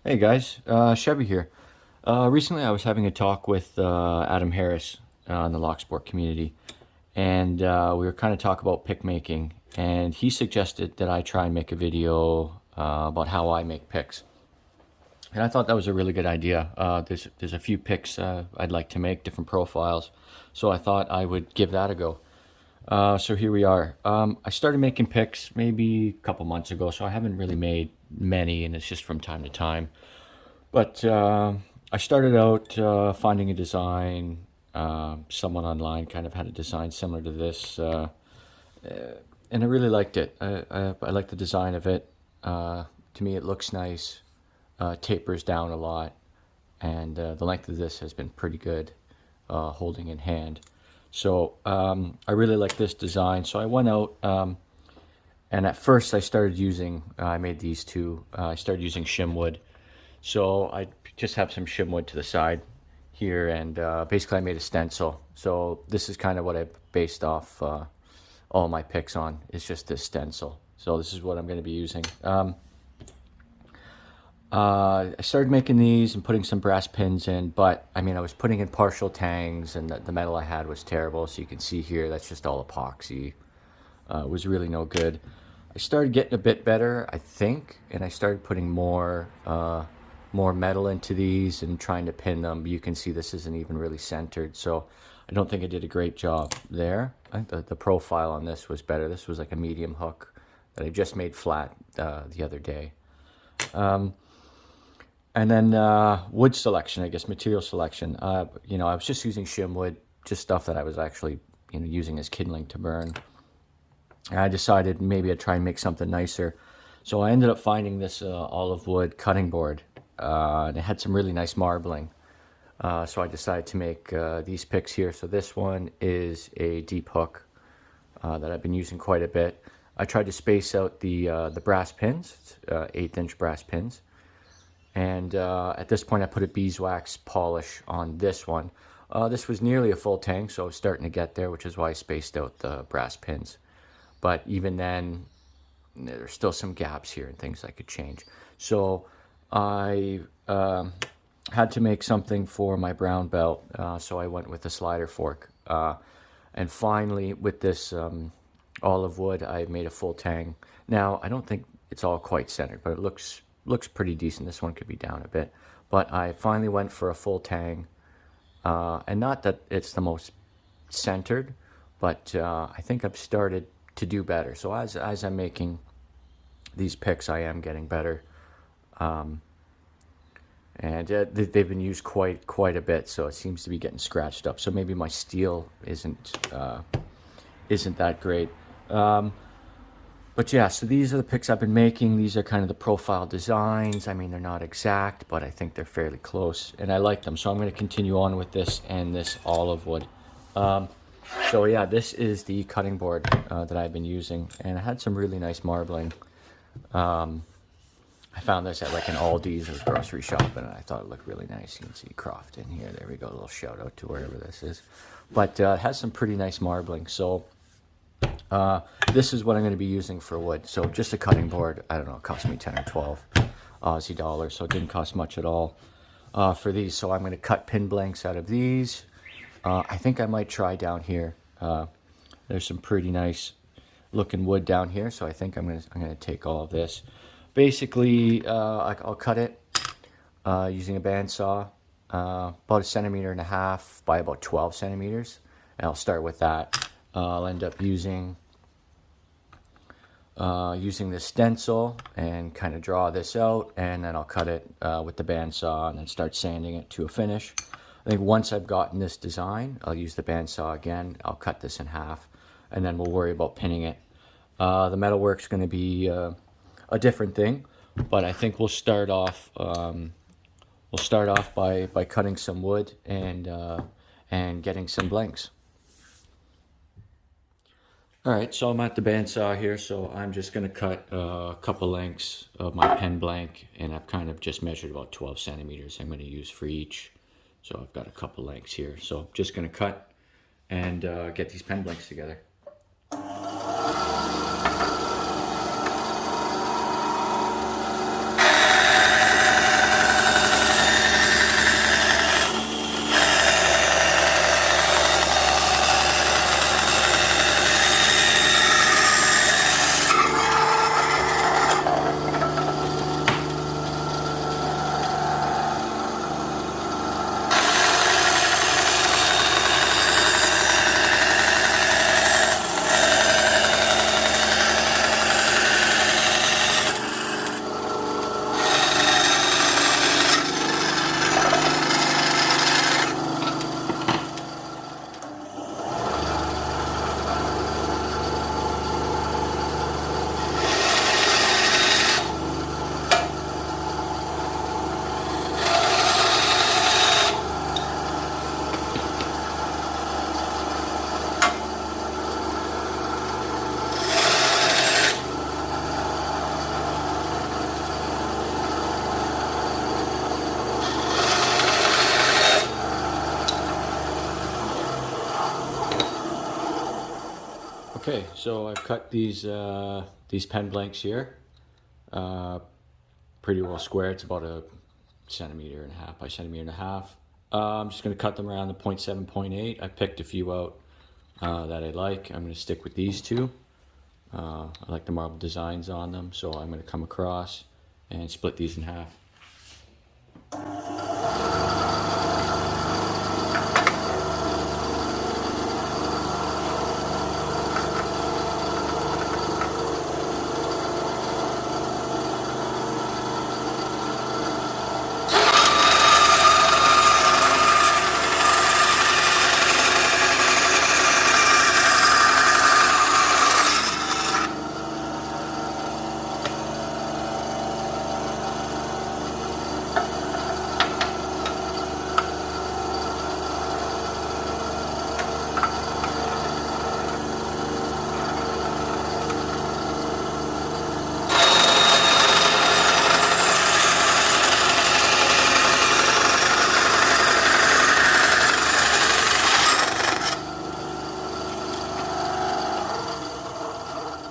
Hey guys, Chevy here. Recently I was having a talk with Adam Harris in the Locksport community, and we were kind of talking about pick making, and he suggested that I try and make a video about how I make picks. And I thought that was a really good idea. There's a few picks I'd like to make, different profiles, so I thought I would give that a go. So here we are. I started making picks maybe a couple months ago, so I haven't really made many, and it's just from time to time. But I started out finding a design. Someone online kind of had a design similar to this, and I really liked it. I like the design of it. To me, it looks nice, tapers down a lot, and the length of this has been pretty good, holding in hand. So I really like this design. So I went out, and at first I started using, I made these two, I started using shim wood. So I just have some shim wood to the side here, and basically I made a stencil. So this is kind of what I based off all my picks on. It's just this stencil. So this is what I'm going to be using. I started making these and putting some brass pins in, but I mean I was putting in partial tangs, and the metal I had was terrible. So you can see here that's just all epoxy. It was really no good. I started getting a bit better, I think, and I started putting more metal into these and trying to pin them. You can see this isn't even really centered, so I don't think I did a great job there. I think the profile on this was better. This was like a medium hook that I just made flat the other day. And then wood selection, I guess, material selection. I was just using shim wood, just stuff that I was actually using as kindling to burn. And I decided maybe I'd try and make something nicer. So I ended up finding this olive wood cutting board, and it had some really nice marbling. So I decided to make these picks here. So this one is a deep hook that I've been using quite a bit. I tried to space out the brass pins, 1/8" brass pins. And at this point I put a beeswax polish on this one. This was nearly a full tang, so I was starting to get there, which is why I spaced out the brass pins. But even then, there's still some gaps here and things I could change. So I had to make something for my brown belt, so I went with a slider fork. And finally, with this olive wood, I made a full tang. Now, I don't think it's all quite centered, but it looks pretty decent. This one could be down a bit. But I finally went for a full tang. And not that it's the most centered, but I think I've started to do better. So as I'm making these picks, I am getting better. And they've been used quite a bit, so it seems to be getting scratched up. So maybe my steel isn't that great. But yeah, so these are the picks I've been making. These are kind of the profile designs. I mean, they're not exact, but I think they're fairly close, and I like them. So I'm going to continue on with this and this olive wood. So yeah, this is the cutting board that I've been using, and I had some really nice marbling. I found this at like an Aldi's or grocery shop, and I thought it looked really nice. You can see Croft in here. There we go. A little shout out to wherever this is. But it has some pretty nice marbling. So this is what I'm going to be using for wood. So just a cutting board, I don't know, it cost me 10 or 12 Aussie dollars, so it didn't cost much at all for these. So I'm going to cut pin blanks out of these. I think I might try down here. There's some pretty nice looking wood down here, so I think I'm going to take all of this. Basically, I'll cut it using a bandsaw, about 1.5 centimeters by about 12 centimeters, and I'll start with that. I'll end up using this stencil and kind of draw this out, and then I'll cut it with the bandsaw and then start sanding it to a finish. I think once I've gotten this design, I'll use the bandsaw again. I'll cut this in half, and then we'll worry about pinning it. The metalwork's going to be a different thing, but I think we'll start off by cutting some wood and getting some blanks. All right, so I'm at the bandsaw here, so I'm just going to cut a couple lengths of my pen blank, and I've kind of just measured about 12 centimeters I'm going to use for each. So I've got a couple lengths here. So I'm just going to cut and get these pen blanks together. Okay, so I've cut these pen blanks here, pretty well square. It's about a centimeter and a half by centimeter and a half. I'm just going to cut them around the 0.7, 0.8. I picked a few out that I like. I'm going to stick with these two. I like the marble designs on them, so I'm going to come across and split these in half.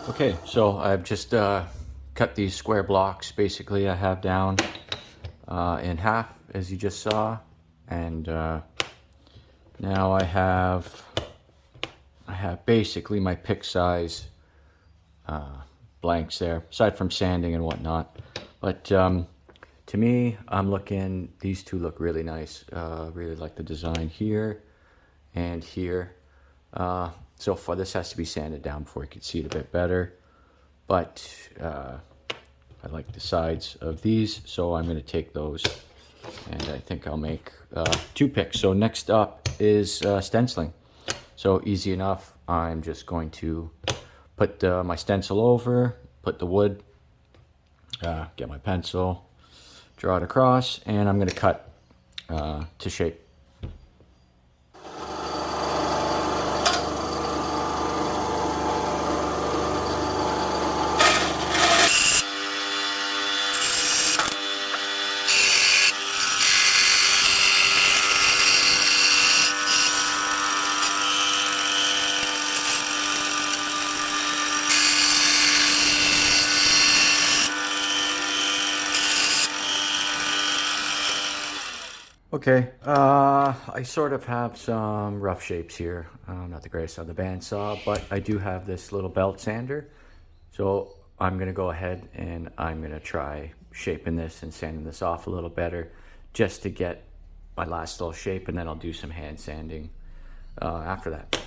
Okay, so I've just cut these square blocks. Basically, I have down in half, as you just saw, and now I have basically my pick size blanks there, aside from sanding and whatnot. But to me, I'm looking. These two look really nice. Really like the design here and here. So far, this has to be sanded down before you can see it a bit better. But I like the sides of these, so I'm going to take those, and I think I'll make 2 picks. So next up is stenciling. So easy enough. I'm just going to put my stencil over, put the wood, get my pencil, draw it across, and I'm going to cut to shape. Okay, I sort of have some rough shapes here. Not the greatest on the bandsaw, but I do have this little belt sander. So I'm gonna go ahead and I'm gonna try shaping this and sanding this off a little better just to get my last little shape, and then I'll do some hand sanding after that.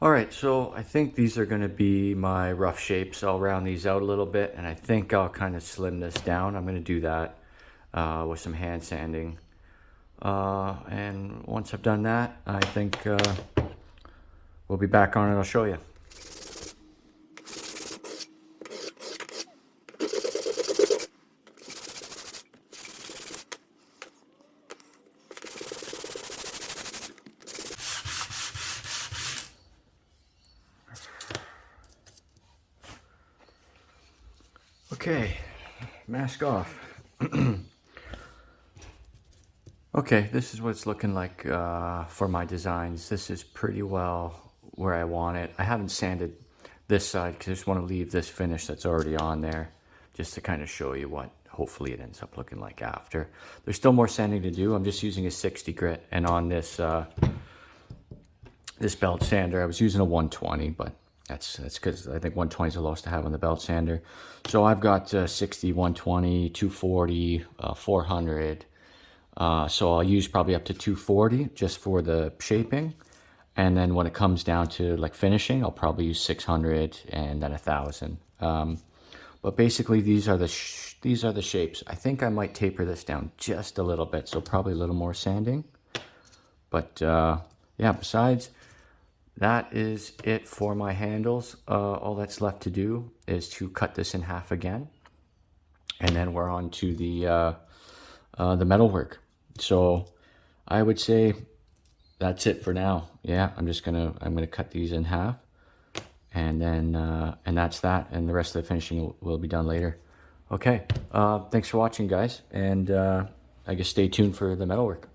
All right, so I think these are going to be my rough shapes. I'll round these out a little bit, and I think I'll kind of slim this down. I'm going to do that with some hand sanding. And once I've done that, I think we'll be back on it. I'll show you. Okay, mask off. Okay. Okay, this is what it's looking like for my designs. This is pretty well where I want it. I haven't sanded this side because I just want to leave this finish that's already on there just to kind of show you what hopefully it ends up looking like after. There's still more sanding to do. I'm just using a 60 grit, and on this this belt sander I was using a 120, but that's because I think 120 is the lowest to have on the belt sander. So I've got 60, 120, 240, 400. So I'll use probably up to 240 just for the shaping. And then when it comes down to like finishing, I'll probably use 600 and then 1,000. But basically these are the shapes. I think I might taper this down just a little bit, so probably a little more sanding. But yeah, besides that is it for my handles. All that's left to do is to cut this in half again, and then we're on to the metalwork. So I would say that's it for now. Yeah, I'm gonna cut these in half, and then and that's that, and the rest of the finishing will be done later. Okay, thanks for watching, guys, and I guess stay tuned for the metalwork.